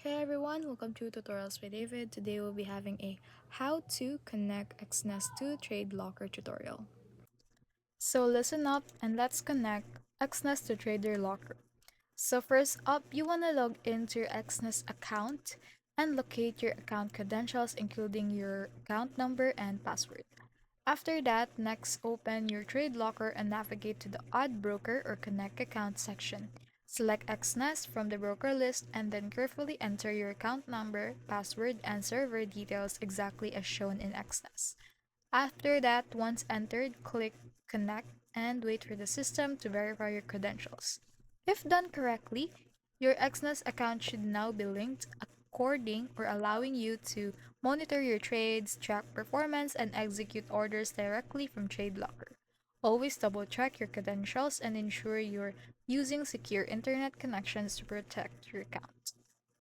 Hey everyone, welcome to Tutorials by David. Today we'll be having a how to connect Exness to TradeLocker tutorial. So listen up and let's connect Exness to TradeLocker. So first up, you want to log into your Exness account and locate your account credentials including your account number and password. After that, next open your TradeLocker and navigate to the Add Broker or Connect Account section. Select Exness from the broker list and then carefully enter your account number, password, and server details exactly as shown in Exness. After that, once entered, click Connect and wait for the system to verify your credentials. If done correctly, your Exness account should now be linked according or allowing you to monitor your trades, track performance, and execute orders directly from TradeLocker. Always double check your credentials and ensure you're using secure internet connections to protect your account.